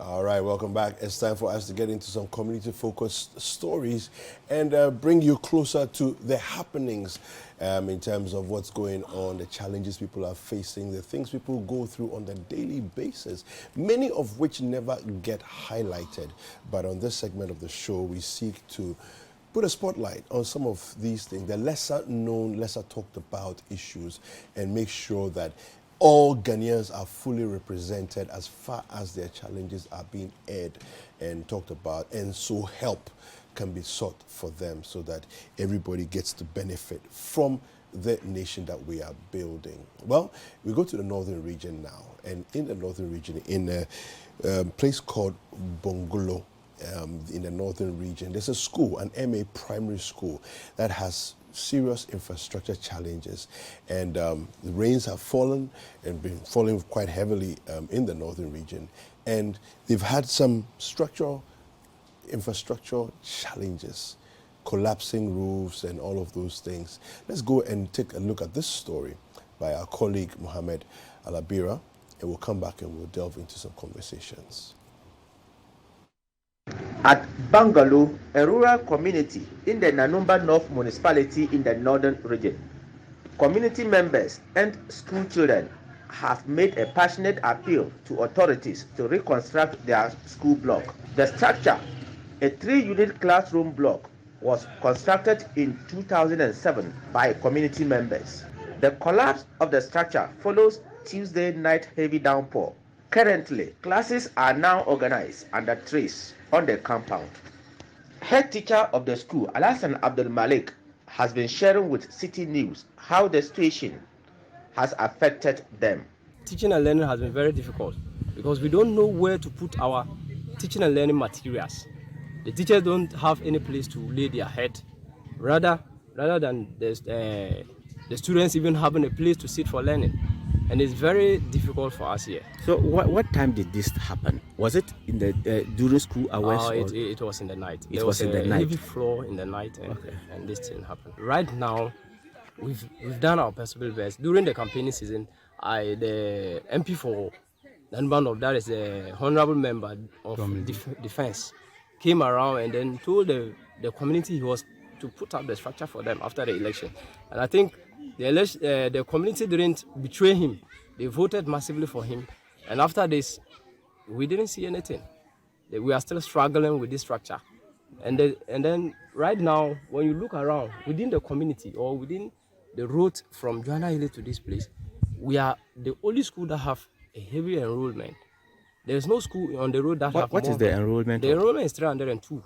All right, welcome back. It's time for us to get into some community-focused stories and bring you closer to the happenings in terms of what's going on, the challenges people are facing, the things people go through on a daily basis, many of which never get highlighted. But on this segment of the show, we seek to put a spotlight on some of these things, the lesser known, lesser talked about issues, and make sure that all Ghanaians are fully represented as far as their challenges are being aired and talked about, and so help can be sought for them so that everybody gets to benefit from the nation that we are building. Well, we go to the northern region now, and in the northern region, in a place called Bongolo, in the northern region, there's a school, an MA primary school, that has serious infrastructure challenges, and the rains have fallen and been falling quite heavily in the northern region, and they've had some infrastructural challenges, collapsing roofs and all of those things. Let's go and take a look at this story by our colleague Mohammed Alabira, and we'll come back and we'll delve into some conversations. At Bangalore, a rural community in the Nanumba North municipality in the northern region, community members and school children have made a passionate appeal to authorities to reconstruct their school block. The structure, a 3-unit classroom block, was constructed in 2007 by community members. The collapse of the structure follows Tuesday night heavy downpour. Currently, classes are now organized under trees on the compound. Head teacher of the school, Alhassan Abdul Malik, has been sharing with Citi News how the situation has affected them. Teaching and learning has been very difficult because we don't know where to put our teaching and learning materials. The teachers don't have any place to lay their head, rather than the students even having a place to sit for learning. And it's very difficult for us here. So what time did this happen? Was it in the during school hours? It was in the night. It was in the night. Heavy floor in the night, and this thing happened. Right now, we've done our possible best. During the campaigning season, the MP for Nanban of that is the honorable member of defense, came around and then told the community he was to put up the structure for them after the election. And I think the community didn't betray him. They voted massively for him. And after this, we didn't see anything. We are still struggling with this structure. And then right now, when you look around within the community or within the road from Joanna Hilly to this place, we are the only school that have a heavy enrollment. There is no school on the road that have What more is the enrollment? The enrollment is 302.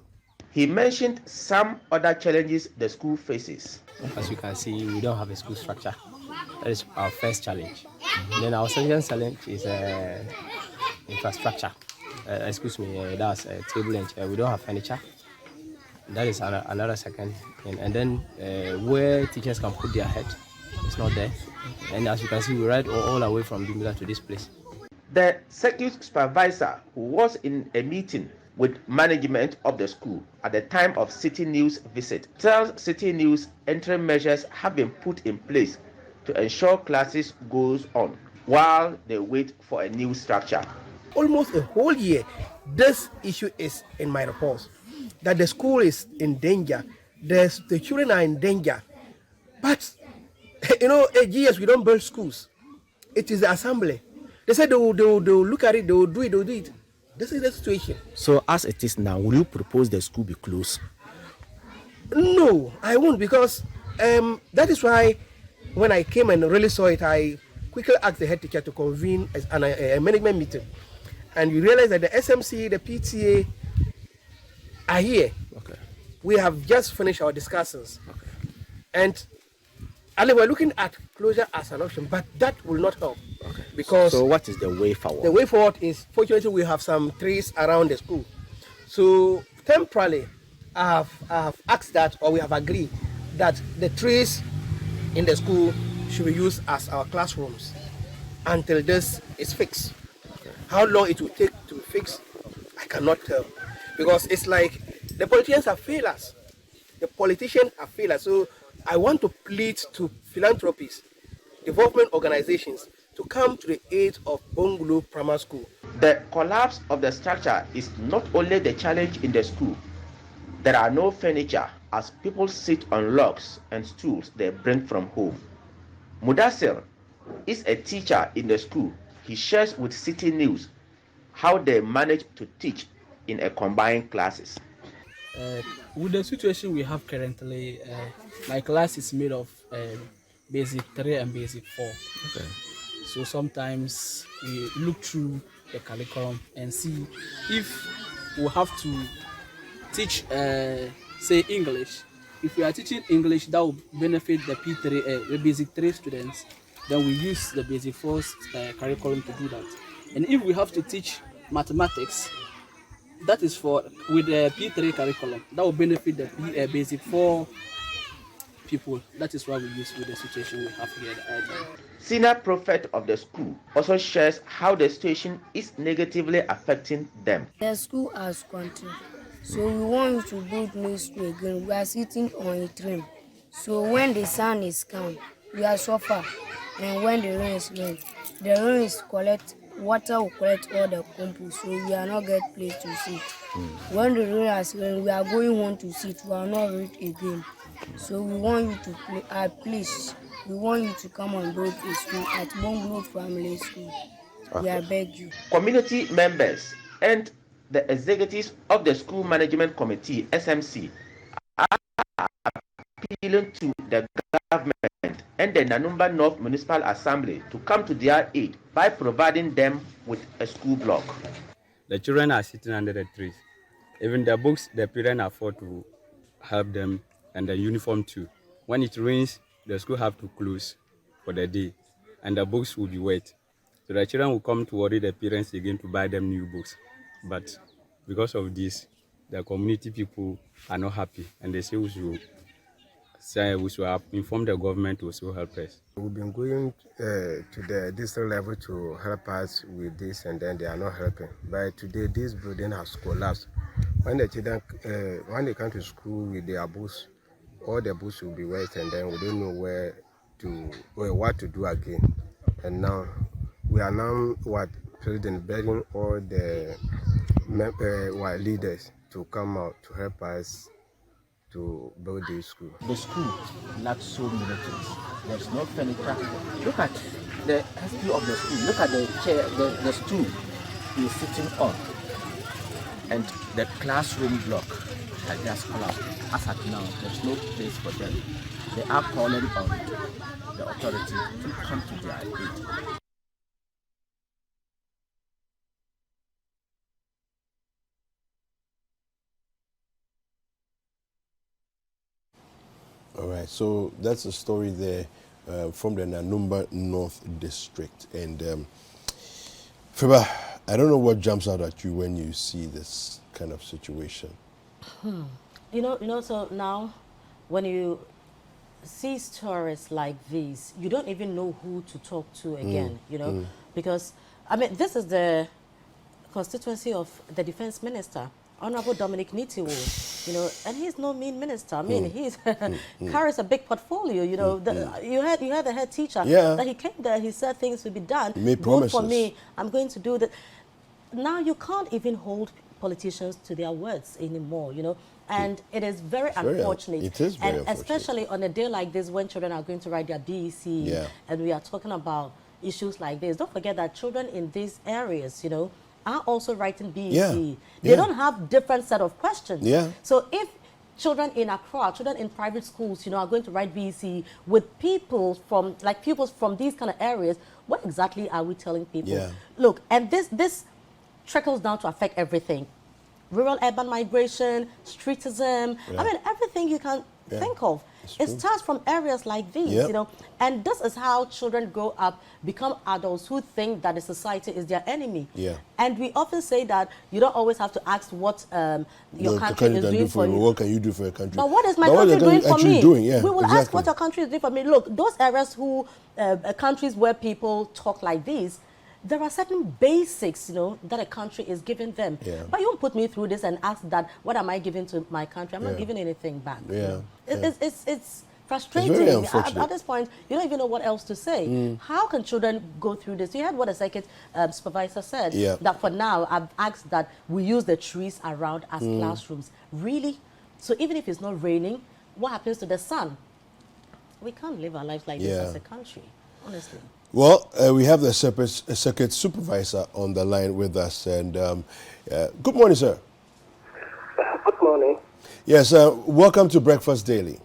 He mentioned some other challenges the school faces. As you can see, we don't have a school structure. That is our first challenge. Then our second challenge is infrastructure. That's a table and chair. We don't have furniture. That is another second thing. And then where teachers can put their head, it's not there. And as you can see, we ride all the way from Bimila to this place. The circuit supervisor, who was in a meeting with management of the school at the time of Citi News visit, tells Citi News interim measures have been put in place to ensure classes goes on while they wait for a new structure. Almost a whole year, this issue is in my reports, that the school is in danger, the children are in danger. But, AGS, we don't build schools. It is the assembly. They said they will look at it, they will do it. This is the situation. So as it is now, will you propose the school be closed? No, I won't, because that is why when I came and really saw it, I quickly asked the head teacher to convene a management meeting. And we realized that the SMC, the PTA are here. Okay. We have just finished our discussions. Okay. And we're looking at closure as an option, but that will not help. Okay. Because so what is the way forward? The way forward is, fortunately, we have some trees around the school. So temporarily, I have asked that, or we have agreed that the trees in the school should be used as our classrooms until this is fixed. Okay. How long it will take to fix, I cannot tell. Because it's like the politicians have failed us. The politicians have failed us. So I want to plead to philanthropies, development organizations, to come to the aid of Bongolo Primary School. The collapse of the structure is not only the challenge in the school. There are no furniture as people sit on logs and stools they bring from home. Mudassir is a teacher in the school. He shares with Citi News how they manage to teach in a combined classes. With the situation we have currently, my class is made of basic 3 and basic 4. Okay. So sometimes we look through the curriculum and see if we have to teach, say, English. If we are teaching English, that will benefit the P3, the basic 3 students. Then we use the basic 4 curriculum to do that. And if we have to teach mathematics, that is for with the P3 curriculum. That will benefit the basic 4 people. That is what we use with the situation we have here right now. Senior prophet of the school also shares how the situation is negatively affecting them. The school has control, so we want you to build new school again. We are sitting on a train, so when the sun is calm, we are suffer, and when the rain is collect. Water will collect all the compost, so we are not get place to sit. When the rain has rained, we are going home to sit. We are not read again. So we want you to please. We want you to come and build a school at Bungalow Family School. We are beg you. Community members and the executives of the School Management Committee (SMC) are appealing to the government and the Nanumba North Municipal Assembly to come to their aid by providing them with a school block. The children are sitting under the trees. Even the books, the parents afford to help them, and the uniform too. When it rains, the school have to close for the day, and the books will be wet. So the children will come to worry the parents again to buy them new books. But because of this, the community people are not happy, and they say we should inform the government to also help us. We've been going to the district level to help us with this, and then they are not helping. But today, this building has collapsed. When the children, when they come to school with their books, all the books will be wet, and then we don't know what to do again. And now we are President begging all the leaders to come out to help us to build this school. The school lacks so many things. There's no furniture. Look at the SP of the school. Look at the chair, the stool he is sitting on. And the classroom block has just collapsed. As at now, there's no place for them. They are calling on the authority to come to their aid. All right, so that's a story there from the Nanumba North District. And Fiba, I don't know what jumps out at you when you see this kind of situation. You know, so now when you see stories like these, you don't even know who to talk to again, you know, because, I mean, this is the constituency of the defense minister, Honorable Dominic Nitiwo, you know, and he's no mean minister. I mean, he's carries a big portfolio, you know. You had the head teacher that he came there, he said things would be done. Made Vote promises. for me, I'm going to do that. Now you can't even hold politicians to their words anymore, you know. And it is very unfortunate. It is very unfortunate. Especially on a day like this when children are going to write their BEC and we are talking about issues like this. Don't forget that children in these areas, you know, are also writing BEC. They don't have different set of questions. So if children in Accra, children in private schools, you know, are going to write BEC with people from, like pupils from these kind of areas, what exactly are we telling people? Look, and this trickles down to affect everything. Rural urban migration, streetism, I mean, everything you can think of. It starts from areas like these, you know, and this is how children grow up, become adults who think that the society is their enemy. And we often say that you don't always have to ask what your country is doing for you. What can you do for your country? But what is my country doing for me? We will ask what exactly. your country is doing for me. Look, those areas who, countries where people talk like this, there are certain basics, you know, that a country is giving them. But you won't put me through this and ask that, what am I giving to my country? I'm not giving anything back. It's frustrating. It's very unfortunate. At this point, you don't even know what else to say. How can children go through this? You heard what the circuit supervisor said, that for now, I've asked that we use the trees around as classrooms. Really? So even if it's not raining, what happens to the sun? We can't live our lives like this as a country, honestly. Well, we have the circuit supervisor on the line with us. And good morning, sir. Good morning. Yes, welcome to Breakfast Daily.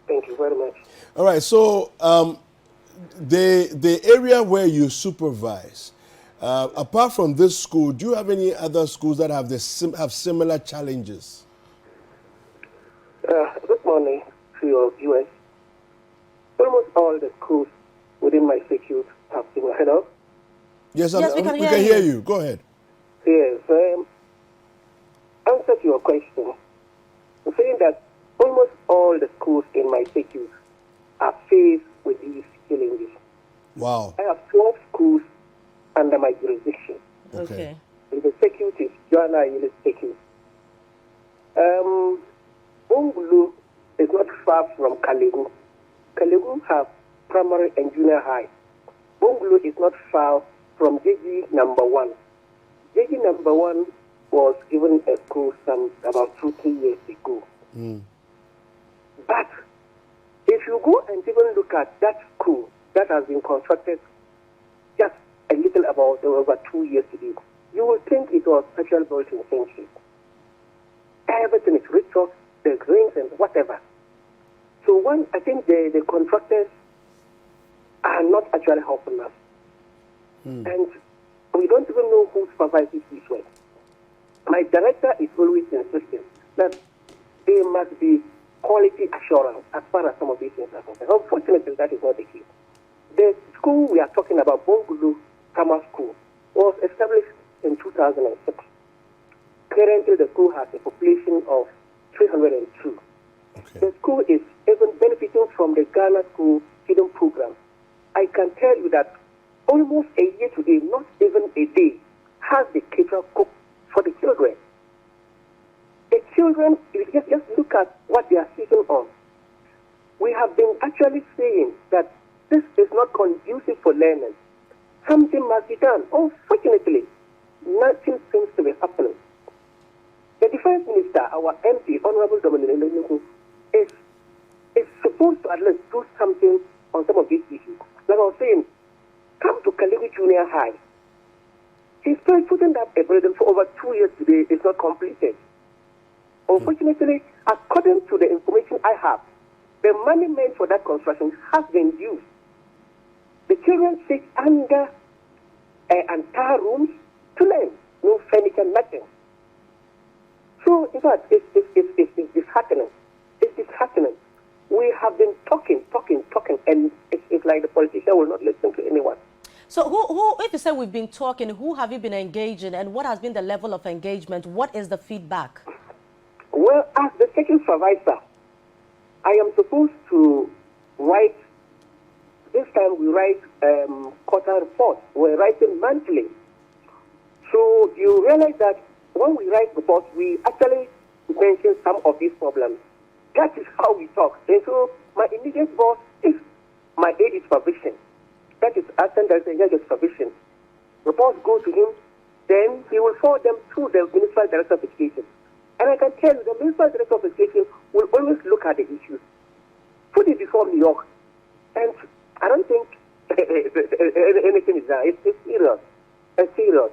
Thank you very much. All right, so the area where you supervise, apart from this school, do you have any other schools that have have similar challenges? Good morning to your viewers. Almost all the schools within my circuit have similar. Hello? Yes, we can hear you. Go ahead. Yes. Answer to your question. I'm saying that almost all the schools in my circuit are faced with these challenges. Wow. I have 12 schools under my jurisdiction. Okay. And the circuit is Joanna Unit Circuit. Bongulu is not far from Kalegu. Kalegu have primary and junior high. Bongulu is not far from JG number 1. JG number 1 was given a school about 2-3 years ago. But if you go and even look at that school that has been constructed just a little about over 2 years ago, you will think it was actually built in centuries. Everything is rituals, the greens and whatever. So I think the contractors are not actually helping us. And we don't even know who supervises this work. My director is always insisting that there must be quality assurance as far as some of these things are concerned. Unfortunately, that is not the case. The school we are talking about, Bongulu Grammar School, was established in 2006. Currently, the school has a population of 302. Okay. The school is even benefiting from the Ghana School Feeding Program. I can tell you that almost a year today, not even a day, has the caterer cooked for the children. The children, if you just look at what they are sitting on. We have been actually saying that this is not conducive for learning. Something must be done. Unfortunately, nothing seems to be happening. The Defense Minister, our MP, Honorable Dominic Nduku, is supposed to at least do something on some of these issues. Like I was saying, come to Kalegu Junior High. He's still putting up a building for over 2 years today. It's not completed. Unfortunately, according to the information I have, the money meant for that construction has been used. The children sit under entire rooms to learn. No furniture, nothing. So, in fact, it's disheartening. It's disheartening. We have been talking, and it's like the politician will not listen to anyone. So who, if you say we've been talking, who have you been engaging and what has been the level of engagement? What is the feedback? Well, as the second supervisor, I am supposed to write, this time we write quarter reports. We're writing monthly. So you realize that when we write reports, we actually mention some of these problems. That is how we talk. And so my immediate boss is my aid is supervision. That is acting as a supervision. Reports go to him, then he will forward them to the Municipal Director of Education. And I can tell you, the Municipal Director of Education will always look at the issues, put it before New York, and I don't think anything is done. It's serious. It's serious.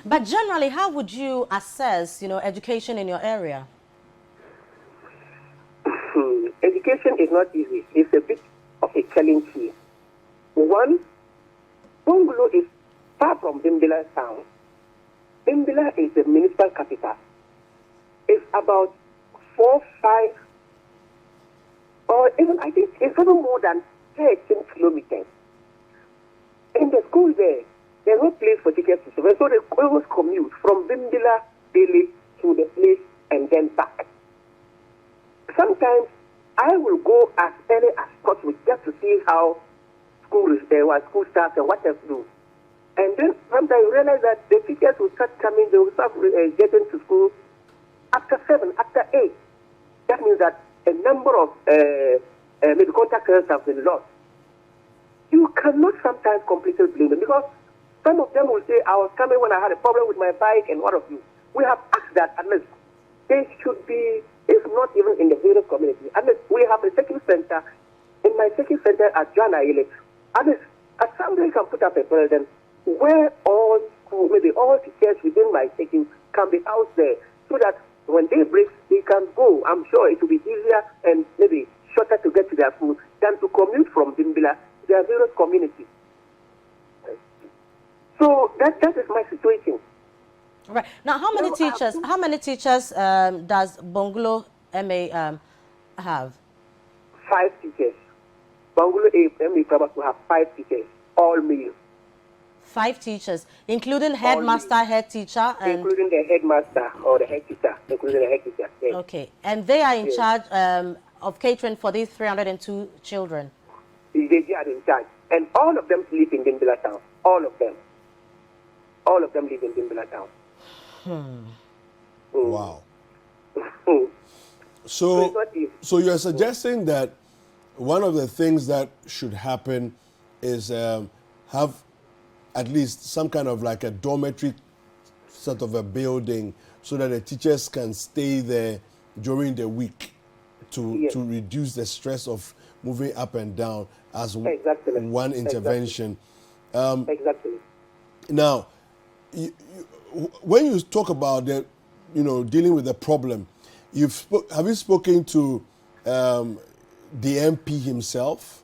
But generally, how would you assess, education in your area? Education is not easy. It's a bit of a challenge here. One, Bongulu is far from Bimbila town. Bimbila is the municipal capital. It's about 4, 5, or even, I think it's even more than 13 kilometers. In the school there's no place for tickets to serve. So they always commute from Bimbila daily to the place and then back. Sometimes I will go as early as possible just to see how school is there, what school starts and what they do. And then sometimes you realize that the teachers will start coming, they will start getting to school after 7, after 8. That means that a number of maybe contractors have been lost. You cannot sometimes completely blame them because some of them will say, I was coming when I had a problem with my bike and what of you. We have asked that at least they should be, if not even in the various community. At least we have a second center. In my second center at Jana Ile, at least somebody can put up a building where all school, maybe all teachers within my second can be out there so that when they break, they can go. I'm sure it will be easier and maybe shorter to get to their school than to commute from Dimbila to their various communities. So that is my situation. Right. Now, how many teachers? How many teachers does Bungalow MA have? 5 teachers. Bungalow MA Primary School have 5 teachers, all male. 5 teachers, including headmaster, head teacher, and including the headmaster or the head teacher, including the head teacher. Yes. Okay, and they are in charge of catering for these 302 children. They are in charge, and all of them live in Dimbila town. All of them. All of them live in Dimbila town. Wow. So you're suggesting that one of the things that should happen is have at least some kind of like a dormitory sort of a building so that the teachers can stay there during the week to reduce the stress of moving up and down as one intervention. Exactly. Now, when you talk about the, dealing with the problem, have you spoken to the MP himself?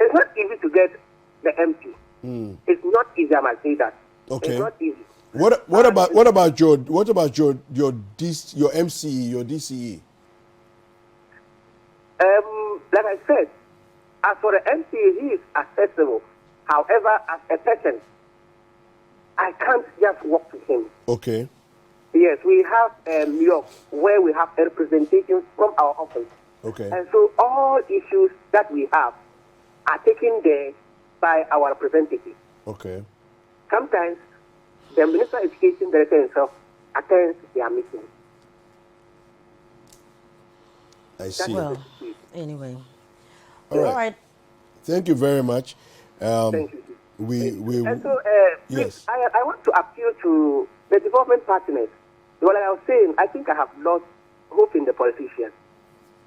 It's not easy to get the MP. It's not easy, I must say that. Okay. It's not easy. What about your MCE, your DCE? Like I said, as for the MCE, he is accessible. However, as a person, I can't just walk to him. Okay. Yes, we have New York where we have representations from our office. Okay. And so all issues that we have are taken there by our representatives. Okay. Sometimes the Minister of Education Director himself attends their meetings. I see. Well, anyway. All right. Thank you very much. Thank you. And so, yes. I want to appeal to the development partners. What I was saying, I think I have lost hope in the politicians.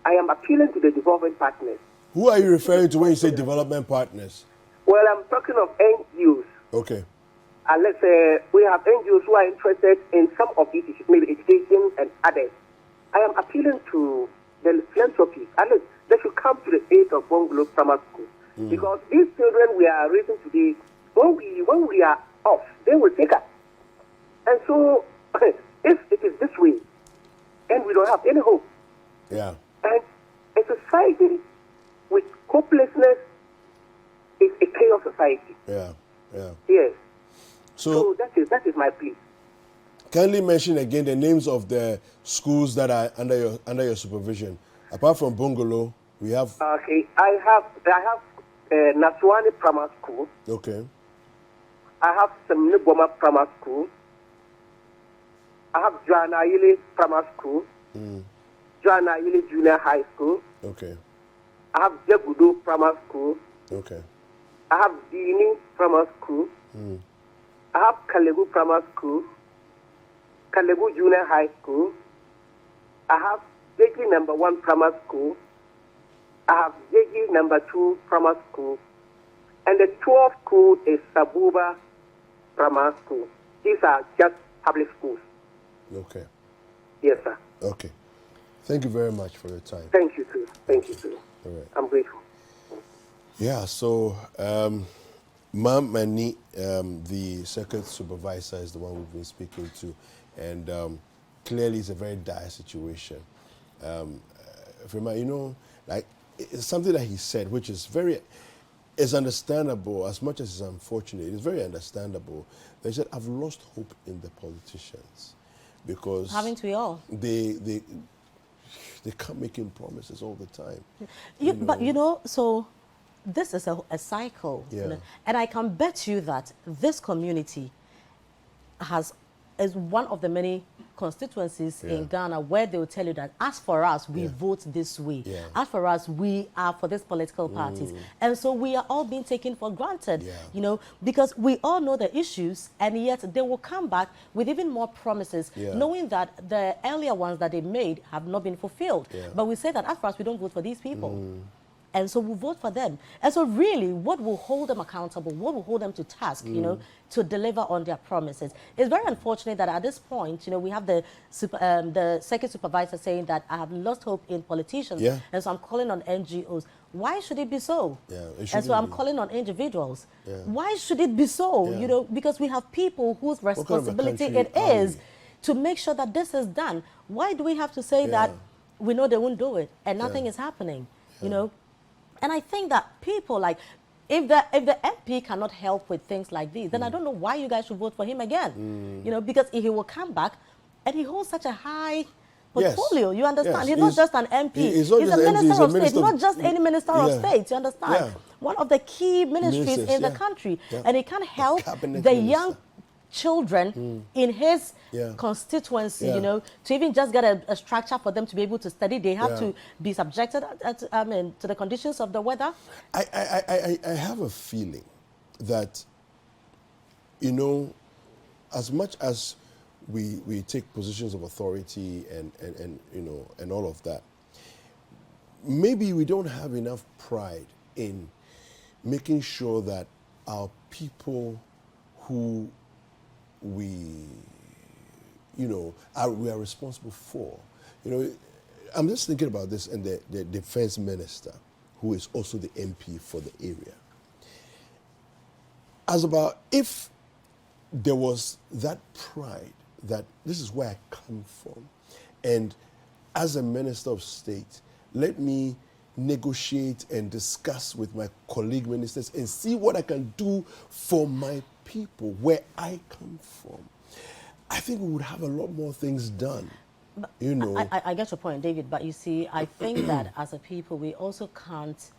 I am appealing to the development partners. Who are you referring to when you say development partners? Well, I'm talking of NGOs. Okay. And let's say we have NGOs who are interested in some of these issues, maybe education and others. I am appealing to the philanthropists. And they should come to the aid of Bungalow Summer School. Because these children we are raising today, when we are off, they will take us. And so, if it is this way, then we don't have any hope. Yeah. And a society with hopelessness is a chaos society. Yeah. Yes. So that is my plea. Kindly mention again the names of the schools that are under your supervision. Apart from Bungalow, we have. Okay, I have Naswani Primary School. Okay. I have Semni Boma Primary School. I have Joanna Ile Primary School. Joanna Ile Junior High School. Okay. I have Jebudo Primary School. Okay. I have Dini Primary School. I have Kalegu Primary School. Kalegu Junior High School. I have JG number 1 Primary School. I have JG number 2 Primary School. And the 12th school is Sabuba Primary School. These are just public schools. Okay. Yes, sir. Okay. Thank you very much for your time. Thank you, sir. Thank you, sir. All right. I'm grateful. Yeah, so Mam Mani, the circuit supervisor, is the one we've been speaking to. And clearly it's a very dire situation. Frema, it's something that he said, which is it's understandable, as much as it's unfortunate. It's very understandable. They said, I've lost hope in the politicians because Haven't we all? They come making promises all the time. But so this is a cycle. Yeah. And I can bet you that this community is one of the many constituencies in Ghana where they will tell you that as for us, we vote this way. As for us, we are for these political parties. And so we are all being taken for granted, you know, because we all know the issues, and yet they will come back with even more promises, knowing that the earlier ones that they made have not been fulfilled. But we say that as for us, we don't vote for these people. And so we vote for them. And so really, what will hold them accountable, what will hold them to task, you know, to deliver on their promises? It's very unfortunate that at this point, you know, we have the circuit supervisor saying that I have lost hope in politicians. And so I'm calling on NGOs. Why should it be so? And so I'm calling on individuals. Why should it be so? You know, because we have people whose responsibility it is to make sure that this is done. Why do we have to say that we know they won't do it and nothing is happening? You know? And I think that people, like, if the MP cannot help with things like these, then I don't know why you guys should vote for him again. You know, because he will come back and he holds such a high portfolio. You understand? He's not just an MP. He's a minister of state, not just any minister of state. You understand? One of the key ministries in the country. And he can't help the young children in his constituency, you know, to even just get a structure for them to be able to study. They have to be subjected to the conditions of the weather. I have a feeling that, you know, as much as we take positions of authority and you know, and all of that, maybe we don't have enough pride in making sure that our people who we are responsible for. You know, I'm just thinking about this, and the defense minister, who is also the MP for the area. As about if there was that pride that this is where I come from, and as a minister of state, let me negotiate and discuss with my colleague ministers and see what I can do for my people where I come from. I think we would have a lot more things done. But you know, I get your point, David, but you see, I think that as a people, we also can't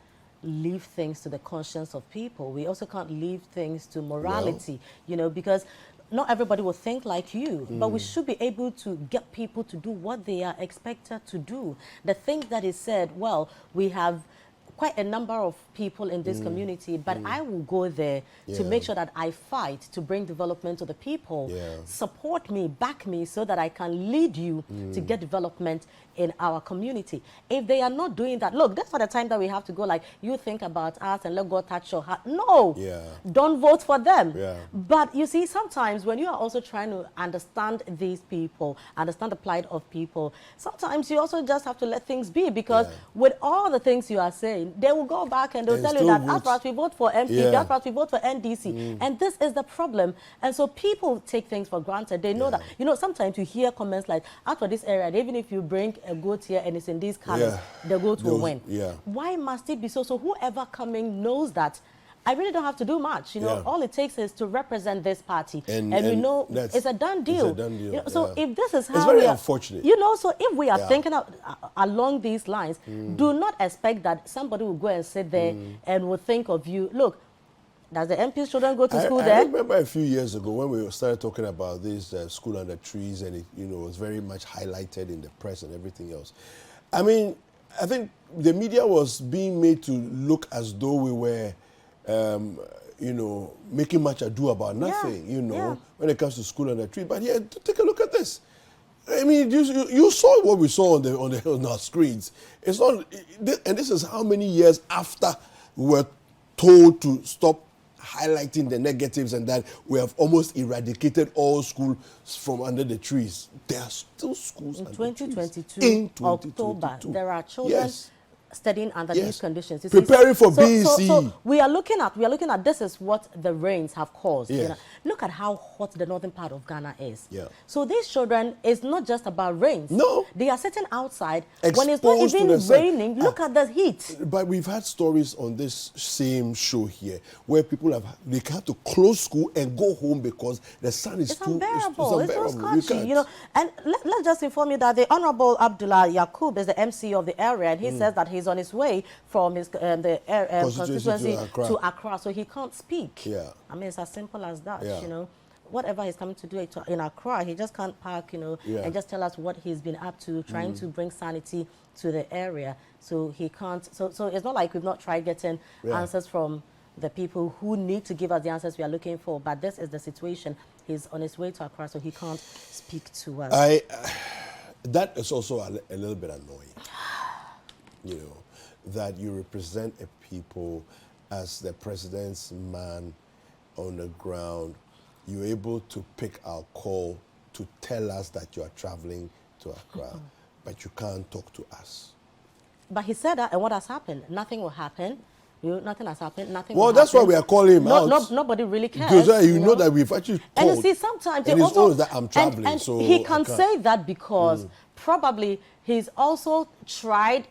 leave things to the conscience of people. We also can't leave things to morality, you know, because not everybody will think like you, but we should be able to get people to do what they are expected to do. The things that is said, well, we have quite a number of people in this community, but I will go there to make sure that I fight to bring development to the people. Support me, back me, so that I can lead you to get development in our community. If they are not doing that, look, that's not the time that we have to go like, you think about us and let God touch your heart. No, don't vote for them. But you see, sometimes when you are also trying to understand these people, understand the plight of people, sometimes you also just have to let things be, because with all the things you are saying, they will go back and they'll tell you that after us we vote for MP, after us we vote for NDC. And this is the problem. And so people take things for granted. They know that, you know, sometimes you hear comments like, after this area, even if you bring a goat here and it's in these colors, the goat will win. Why must it be so? So whoever coming knows that I really don't have to do much. You know, all it takes is to represent this party, and we know it's a done deal. It's a done deal. You know, so if this is how it's very unfortunate. You know, so if we are thinking along these lines, do not expect that somebody will go and sit there and will think of you. Look, does the MP's children go to school there? I remember a few years ago when we started talking about this school under trees, and it, you know, was very much highlighted in the press and everything else. I mean, I think the media was being made to look as though we were, you know, making much ado about nothing. You know, when it comes to school under tree. But yeah, take a look at this. I mean, you saw what we saw on our screens. It's not, and this is how many years after we were told to stop highlighting the negatives, and that we have almost eradicated all schools from under the trees. There are still schools in under 2022, trees. In 2022. October, there are children studying under these conditions. You Preparing see, for BEC. So we are looking at this is what the rains have caused. You know? Look at how hot the northern part of Ghana is. So these children, it's not just about rains. No. They are sitting outside. Exposed when it's not even raining, look at the heat. But we've had stories on this same show here where people have to close school and go home because the sun is too unbearable. It's so scorching, you know. And let's just inform you that the Honorable Abdullah Yakub is the MC of the area, and he says that he's on his way from his constituency to Accra, so he can't speak. I mean, it's as simple as that. You know, whatever he's coming to do in Accra, he just can't park, and just tell us what he's been up to, trying to bring sanity to the area. So he can't. So it's not like we've not tried getting answers from the people who need to give us the answers we are looking for. But this is the situation. He's on his way to Accra, so he can't speak to us. That is also a little bit annoying. That you represent a people as the president's man on the ground. You're able to pick our call to tell us that you are traveling to Accra, but you can't talk to us. But he said that, and what has happened? Nothing will happen. Nothing has happened. Nothing. Well, that's why we are calling him out. Nobody really cares. Because you know that we've actually called. And you see, sometimes and it's always that I'm traveling, and so he can say that because probably he's also tried.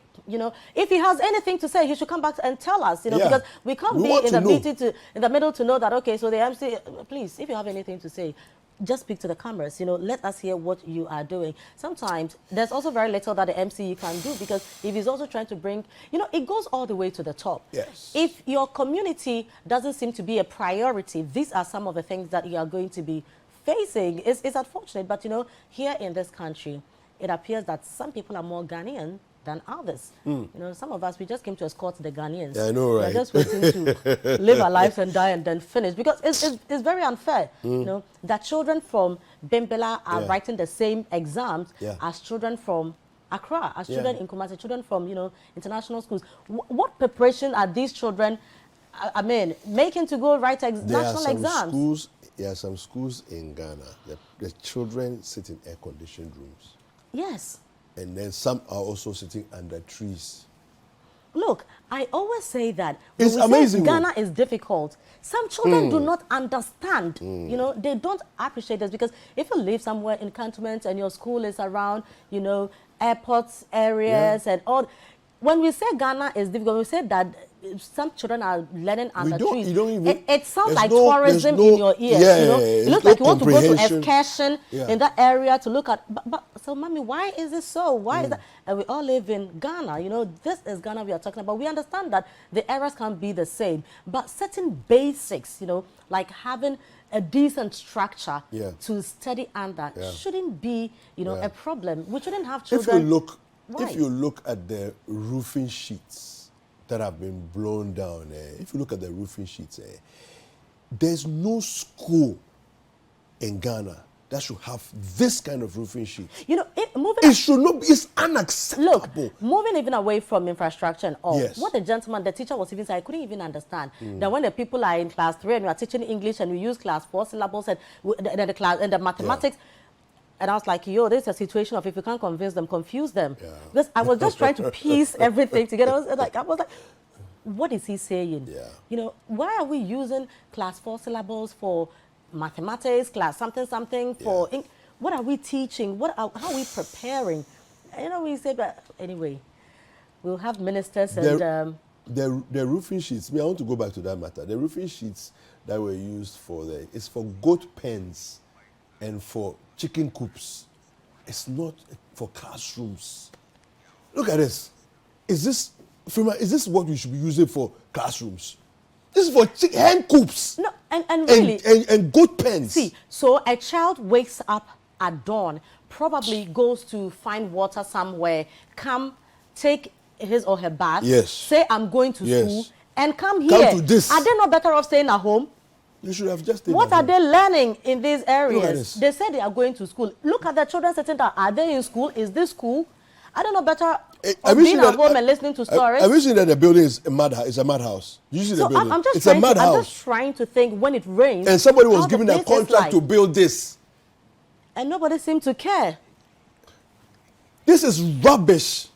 If he has anything to say, he should come back and tell us. Because we can't be in the meeting in the middle to know that. Okay, so the MC, please, if you have anything to say, just speak to the cameras. Let us hear what you are doing. Sometimes there's also very little that the MC can do, because if he's also trying to bring, it goes all the way to the top. Yes. If your community doesn't seem to be a priority, these are some of the things that you are going to be facing. It's unfortunate, but here in this country, it appears that some people are more Ghanaian than others. Some of us, we just came to escort the Ghanaians. Yeah, I know, right? We're just waiting to live our lives and die and then finish, because it's very unfair. That children from Bimbela are writing the same exams as children from Accra, as children in Kumasi, children from international schools. What preparation are these children, making to go write national exams? There are some schools in Ghana. The children sit in air-conditioned rooms. Yes. And then some are also sitting under trees. Look, I always say that it's amazing. Ghana is difficult. Some children do not understand. They don't appreciate this, because if you live somewhere in cantonments and your school is around, airports areas and all. When we say Ghana is difficult, we say that some children are learning under trees. It sounds like tourism in your ears. It looks like you want to go to excursion in that area to look at. But so, mommy, why is it so? Why is that? And we all live in Ghana. This is Ghana we are talking about. We understand that the areas can't be the same, but certain basics, like having a decent structure to study under shouldn't be, a problem. We shouldn't have children. If you look at the roofing sheets that have been blown down, if you look at the roofing sheets, there's no school in Ghana that should have this kind of roofing sheet. It should not be. It's unacceptable. Look, moving even away from infrastructure and all, what the teacher was even saying, I couldn't even understand. That when the people are in class 3 and we are teaching English and we use class 4 syllables and the mathematics. And I was like, this is a situation of if you can't convince them, confuse them. Because I was just trying to piece everything together. I was like, what is he saying? Why are we using class 4 syllables for mathematics, class something for what are we teaching? How are we preparing? We say, but anyway, we'll have ministers and the roofing sheets. I want to go back to that matter. The roofing sheets that were used it's for goat pens and for chicken coops. It's not for classrooms. Look at this. Is this what we should be using for classrooms? This is for hen coops. No, and really, and goat pens. See, so a child wakes up at dawn, probably goes to find water somewhere, come take his or her bath, say I'm going to school, and come here. To this. Are they not better off staying at home? You should have just stayed What are they learning in these areas? They say they are going to school. Look at the children sitting there. Are they in school? Is this school? I don't know better being at home and listening to stories. Have you seen that the building is a madhouse? You see the building? I'm it's a madhouse. I'm just trying to think when it rains. And somebody was given a contract to build this. And nobody seemed to care. This is rubbish.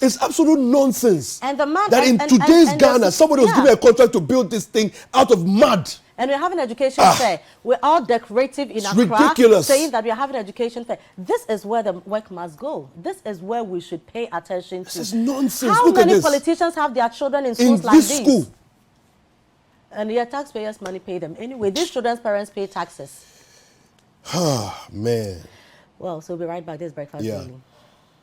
It's absolute nonsense. And the man that in today's Ghana, somebody was given a contract to build this thing out of mud. And we're having education fair. We're all decorative in Accra, ridiculous. Saying that we're having education fair. This is where the work must go. This is where we should pay attention to. This is nonsense. How many politicians have their children in schools like this? School. And your taxpayers' money pay them. Anyway, these children's parents pay taxes. Ah, man. Well, so we'll be right back. This is Breakfast Daily.